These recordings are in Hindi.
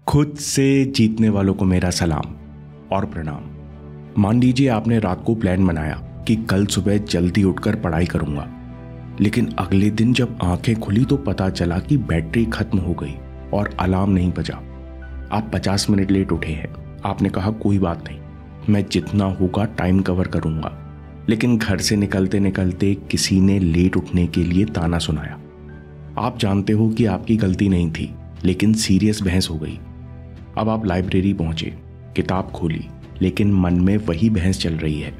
खुद से जीतने वालों को मेरा सलाम और प्रणाम। मान लीजिए आपने रात को प्लान बनाया कि कल सुबह जल्दी उठकर पढ़ाई करूंगा, लेकिन अगले दिन जब आंखें खुली तो पता चला कि बैटरी खत्म हो गई और अलार्म नहीं बजा। आप 50 मिनट लेट उठे हैं। आपने कहा कोई बात नहीं, मैं जितना होगा टाइम कवर करूंगा, लेकिन घर से निकलते निकलते किसी ने लेट उठने के लिए ताना सुनाया। आप जानते हो कि आपकी गलती नहीं थी, लेकिन सीरियस बहस हो गई। अब आप लाइब्रेरी पहुंचे, किताब खोली, लेकिन मन में वही बहस चल रही है।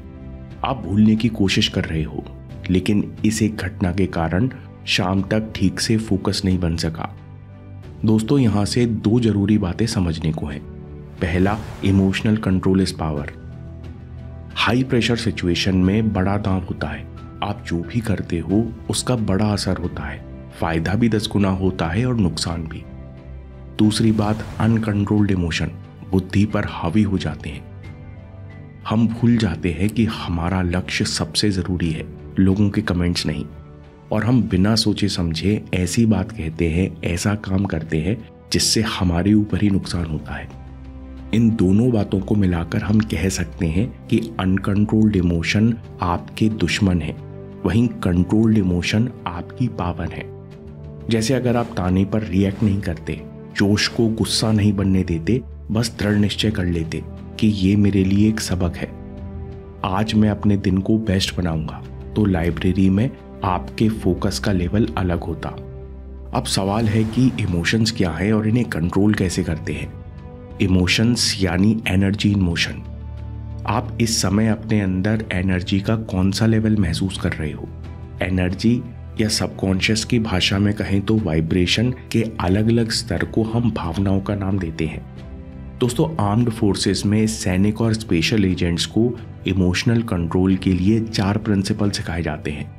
आप भूलने की कोशिश कर रहे हो, लेकिन इस एक घटना के कारण शाम तक ठीक से फोकस नहीं बन सका। दोस्तों, यहां से दो जरूरी बातें समझने को हैं। पहला, emotional control is power. High pressure situation में बड़ा दांव होता है। आप जो भी करते हो उसका बड़ा असर होता है। फायदा भी 10 गुना होता है और नुकसान भी। दूसरी बात, अनकंट्रोल्ड इमोशन बुद्धि पर हावी हो जाते हैं। हम भूल जाते हैं कि हमारा लक्ष्य सबसे जरूरी है, लोगों के कमेंट्स नहीं। और हम बिना सोचे समझे ऐसी बात कहते हैं, ऐसा काम करते हैं जिससे हमारे ऊपर ही नुकसान होता है। इन दोनों बातों को मिलाकर हम कह सकते हैं कि अनकंट्रोल्ड इमोशन आपके दुश्मन है, वहीं कंट्रोल्ड इमोशन आपकी पावर है। जैसे अगर आप ताने पर रिएक्ट नहीं करते, जोश को गुस्सा नहीं बनने देते, बस दृढ़ निश्चय कर लेते कि ये मेरे लिए एक सबक है, आज मैं अपने दिन को बेस्ट बनाऊंगा, तो लाइब्रेरी में आपके फोकस का लेवल अलग होता। अब सवाल है कि इमोशंस क्या है और इन्हें कंट्रोल कैसे करते हैं। इमोशंस यानी एनर्जी इन मोशन। आप इस समय अपने अंदर एनर्जी का कौन सा लेवल महसूस कर रहे हो। एनर्जी या सबकॉन्शियस की भाषा में कहें तो वाइब्रेशन के अलग अलग स्तर को हम भावनाओं का नाम देते हैं। दोस्तों, आर्म्ड फोर्सेस में सैनिक और स्पेशल एजेंट्स को इमोशनल कंट्रोल के लिए 4 प्रिंसिपल सिखाए जाते हैं।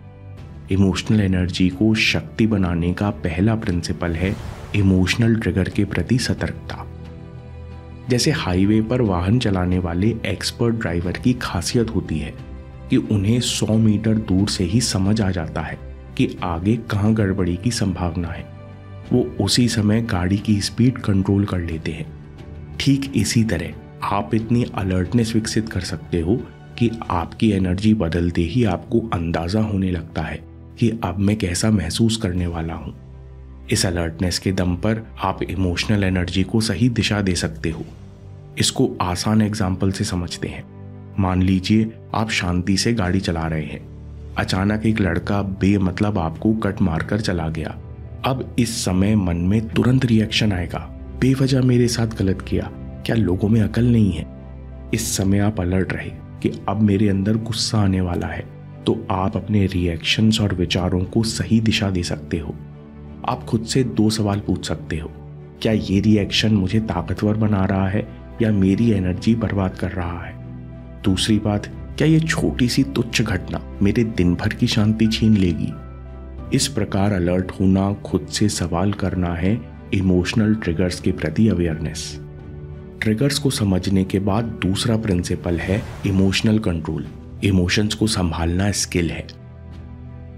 इमोशनल एनर्जी को शक्ति बनाने का पहला प्रिंसिपल है इमोशनल ट्रिगर के प्रति सतर्कता। जैसे हाईवे पर वाहन चलाने वाले एक्सपर्ट ड्राइवर की खासियत होती है कि उन्हें 100 मीटर दूर से ही समझ आ जाता है कि आगे कहां गड़बड़ी की संभावना है। वो उसी समय गाड़ी की स्पीड कंट्रोल कर लेते हैं। ठीक इसी तरह आप इतनी अलर्टनेस विकसित कर सकते हो कि आपकी एनर्जी बदलते ही आपको अंदाजा होने लगता है कि अब मैं कैसा महसूस करने वाला हूं। इस अलर्टनेस के दम पर आप इमोशनल एनर्जी को सही दिशा दे सकते हो। इसको आसान एग्जाम्पल से समझते हैं। मान लीजिए आप शांति से गाड़ी चला रहे हैं, अचानक एक लड़का बेमतलब आपको कट मारकर चला गया। अब इस समय मन में तुरंत रिएक्शन आएगा, बेवजह मेरे साथ गलत किया, क्या लोगों में अकल नहीं है। इस समय आप अलर्ट रहे कि अब मेरे अंदर गुस्सा आने वाला है, तो आप अपने रिएक्शंस और विचारों को सही दिशा दे सकते हो। आप खुद से 2 सवाल पूछ सकते हो, क्या ये रिएक्शन मुझे ताकतवर बना रहा है या मेरी एनर्जी बर्बाद कर रहा है। दूसरी बात, क्या ये छोटी सी तुच्छ घटना मेरे दिन भर की शांति छीन लेगी। इस प्रकार अलर्ट होना, खुद से सवाल करना है इमोशनल ट्रिगर्स के प्रति अवेयरनेस। ट्रिगर्स को समझने के बाद दूसरा प्रिंसिपल है इमोशनल कंट्रोल। इमोशंस को संभालना स्किल है।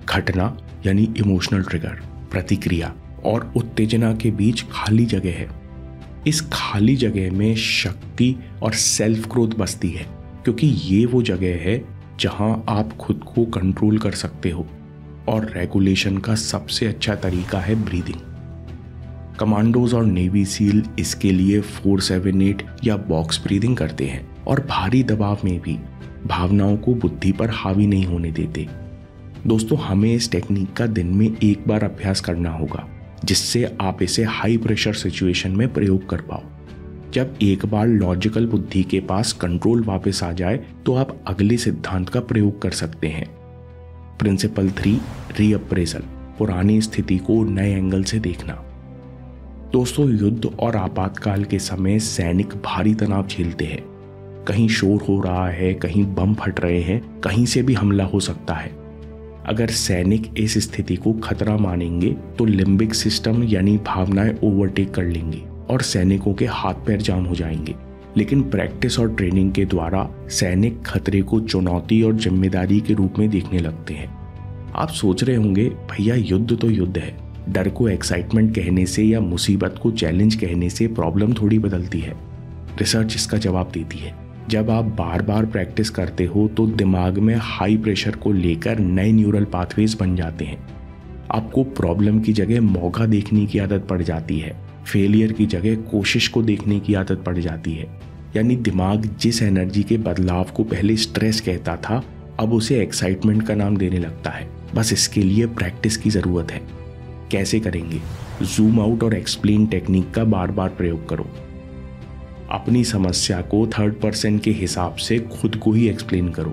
घटना यानी इमोशनल ट्रिगर, प्रतिक्रिया और उत्तेजना के बीच खाली जगह है। इस खाली जगह में शक्ति और सेल्फ ग्रोथ बसती है, क्योंकि ये वो जगह है जहां आप खुद को कंट्रोल कर सकते हो। और रेगुलेशन का सबसे अच्छा तरीका है ब्रीदिंग। कमांडोज और नेवी सील इसके लिए 4-7-8 या बॉक्स ब्रीदिंग करते हैं और भारी दबाव में भी भावनाओं को बुद्धि पर हावी नहीं होने देते। दोस्तों, हमें इस टेक्निक का दिन में एक बार अभ्यास करना होगा, जिससे आप इसे हाई प्रेशर सिचुएशन में प्रयोग कर पाओ। जब एक बार लॉजिकल बुद्धि के पास कंट्रोल वापस आ जाए तो आप अगले सिद्धांत का प्रयोग कर सकते हैं। प्रिंसिपल 3, रीअप्रेजल, पुरानी स्थिति को नए एंगल से देखना। दोस्तों, युद्ध और आपातकाल के समय सैनिक भारी तनाव झेलते हैं। कहीं शोर हो रहा है, कहीं बम फट रहे हैं, कहीं से भी हमला हो सकता है। अगर सैनिक इस स्थिति को खतरा मानेंगे तो लिम्बिक सिस्टम यानी भावनाएं ओवरटेक कर लेंगी और सैनिकों के हाथ पैर जाम हो जाएंगे। लेकिन प्रैक्टिस और ट्रेनिंग के द्वारा सैनिक खतरे को चुनौती और जिम्मेदारी के रूप में देखने लगते हैं। आप सोच रहे होंगे, भैया युद्ध तो युद्ध है, डर को एक्साइटमेंट कहने से या मुसीबत को चैलेंज कहने से प्रॉब्लम थोड़ी बदलती है। रिसर्च इसका जवाब देती है। जब आप बार बार प्रैक्टिस करते हो तो दिमाग में हाई प्रेशर को लेकर नए न्यूरल पाथवेज बन जाते हैं। आपको प्रॉब्लम की जगह मौका देखने की आदत पड़ जाती है, फेलियर की जगह कोशिश को देखने की आदत पड़ जाती है। यानी दिमाग जिस एनर्जी के बदलाव को पहले स्ट्रेस कहता था, अब उसे एक्साइटमेंट का नाम देने लगता है। बस इसके लिए प्रैक्टिस की ज़रूरत है। कैसे करेंगे? जूम आउट और एक्सप्लेन टेक्निक का बार बार प्रयोग करो। अपनी समस्या को थर्ड पर्सन के हिसाब से खुद को ही एक्सप्लेन करो।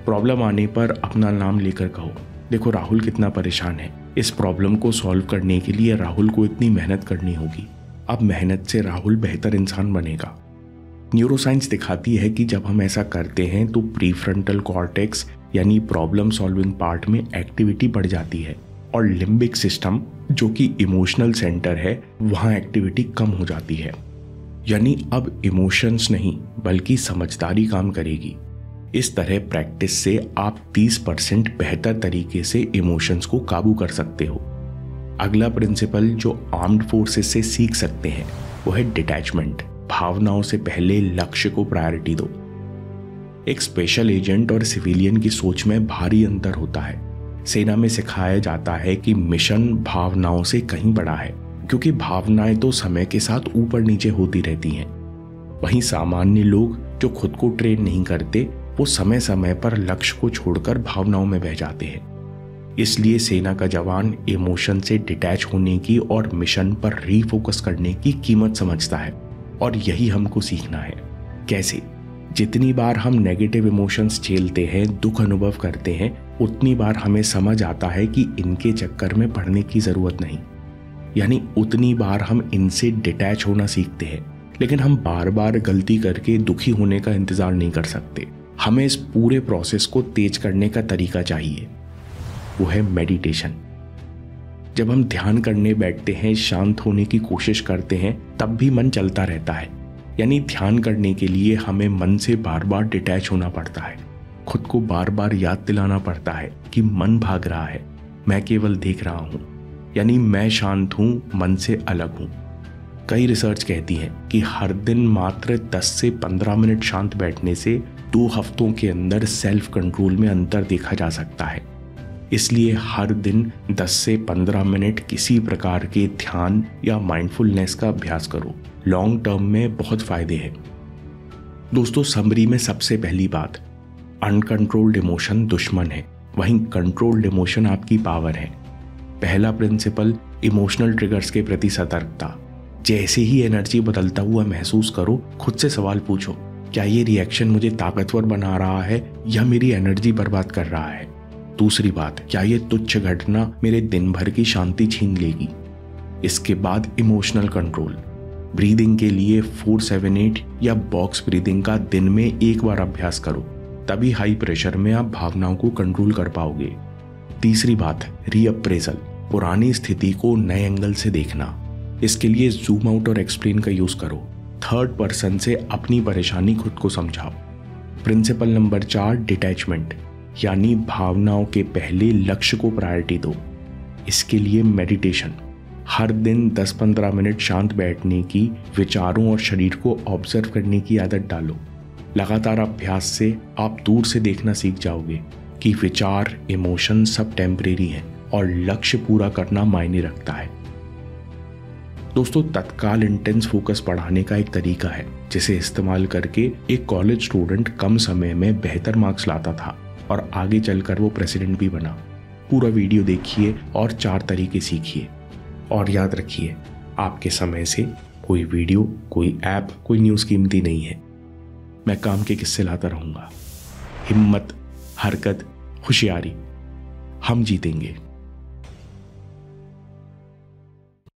प्रॉब्लम आने पर अपना नाम लेकर कहो, देखो राहुल कितना परेशान है, इस प्रॉब्लम को सॉल्व करने के लिए राहुल को इतनी मेहनत करनी होगी। अब मेहनत से राहुल बेहतर इंसान बनेगा। न्यूरोसाइंस दिखाती है कि जब हम ऐसा करते हैं तो प्रीफ्रंटल कॉर्टेक्स यानी प्रॉब्लम सॉल्विंग पार्ट में एक्टिविटी बढ़ जाती है और लिम्बिक सिस्टम जो कि इमोशनल सेंटर है वहाँ एक्टिविटी कम हो जाती है। यानी अब इमोशंस नहीं बल्कि समझदारी काम करेगी। इस तरह प्रैक्टिस से आप 30% बेहतर तरीके से इमोशंस को काबू कर सकते हो। अगला प्रिंसिपल जो आर्म्ड फोर्सेस से सीख सकते हैं वो है डिटैचमेंट। भावनाओं से पहले लक्ष्य को प्रायोरिटी दो। एक स्पेशल एजेंट और सिविलियन की सोच में भारी अंतर होता है। सेना में सिखाया जाता है कि मिशन भावनाओं से कहीं बड़ा है, क्योंकि भावनाएं तो समय के साथ ऊपर नीचे होती रहती हैं। वहीं सामान्य लोग जो खुद को ट्रेन नहीं करते वो समय समय पर लक्ष्य को छोड़कर भावनाओं में बह जाते हैं। इसलिए सेना का जवान इमोशन से डिटैच होने की और मिशन पर रीफोकस करने की कीमत समझता है, और यही हमको सीखना है। कैसे? जितनी बार हम नेगेटिव इमोशंस झेलते हैं, दुख अनुभव करते हैं, उतनी बार हमें समझ आता है कि इनके चक्कर में पड़ने की जरूरत नहीं। यानी उतनी बार हम इनसे डिटैच होना सीखते हैं। लेकिन हम बार बार गलती करके दुखी होने का इंतजार नहीं कर सकते। हमें इस पूरे प्रोसेस को तेज करने का तरीका चाहिए, वो है मेडिटेशन। जब हम ध्यान करने बैठते हैं, शांत होने की कोशिश करते हैं, तब भी मन चलता रहता है। यानी ध्यान करने के लिए हमें मन से बार बार डिटैच होना पड़ता है। खुद को बार बार याद दिलाना पड़ता है कि मन भाग रहा है, मैं केवल देख रहा हूं। यानी मैं शांत हूं, मन से अलग हूं। कई रिसर्च कहती है कि हर दिन मात्र 10 से 15 मिनट शांत बैठने से 2 हफ्तों के अंदर सेल्फ कंट्रोल में अंतर देखा जा सकता है। इसलिए हर दिन 10 से 15 मिनट किसी प्रकार के ध्यान या माइंडफुलनेस का अभ्यास करो। लॉन्ग टर्म में बहुत फायदे हैं। दोस्तों, समरी में सबसे पहली बात, अनकंट्रोल्ड इमोशन दुश्मन है, वहीं कंट्रोल्ड इमोशन आपकी पावर है। पहला प्रिंसिपल, इमोशनल ट्रिगर्स के प्रति सतर्कता। जैसे ही एनर्जी बदलता हुआ महसूस करो, खुद से सवाल पूछो, क्या ये रिएक्शन मुझे ताकतवर बना रहा है या मेरी एनर्जी बर्बाद कर रहा है? दूसरी बात, क्या ये तुच्छ घटना मेरे दिन भर की शांति छीन लेगी? इसके बाद इमोशनल कंट्रोल। ब्रीदिंग के लिए 4-7-8 या बॉक्स ब्रीदिंग का दिन में एक बार अभ्यास करो, तभी हाई प्रेशर में आप भावनाओं को कंट्रोल कर पाओगे। तीसरी बात, रीअप्रेजल। पुरानी स्थिति को नए एंगल से देखना। इसके लिए जूम आउट और एक्सप्लेन का यूज करो। थर्ड पर्सन से अपनी परेशानी खुद को समझाओ। प्रिंसिपल नंबर 4, डिटैचमेंट, यानी भावनाओं के पहले लक्ष्य को प्रायोरिटी दो। इसके लिए मेडिटेशन। हर दिन 10-15 मिनट शांत बैठने की, विचारों और शरीर को ऑब्जर्व करने की आदत डालो। लगातार अभ्यास से आप दूर से देखना सीख जाओगे कि विचार, इमोशन सब टेम्परेरी हैं और लक्ष्य पूरा करना मायने रखता है। दोस्तों, तत्काल इंटेंस फोकस बढ़ाने का एक तरीका है जिसे इस्तेमाल करके एक कॉलेज स्टूडेंट कम समय में बेहतर मार्क्स लाता था और आगे चलकर वो प्रेसिडेंट भी बना। पूरा वीडियो देखिए और 4 तरीके सीखिए। और याद रखिए, आपके समय से कोई वीडियो, कोई ऐप, कोई न्यूज़ कीमती नहीं है। मैं काम के किस्से लाता रहूँगा। हिम्मत, हरकत, होशियारी, हम जीतेंगे।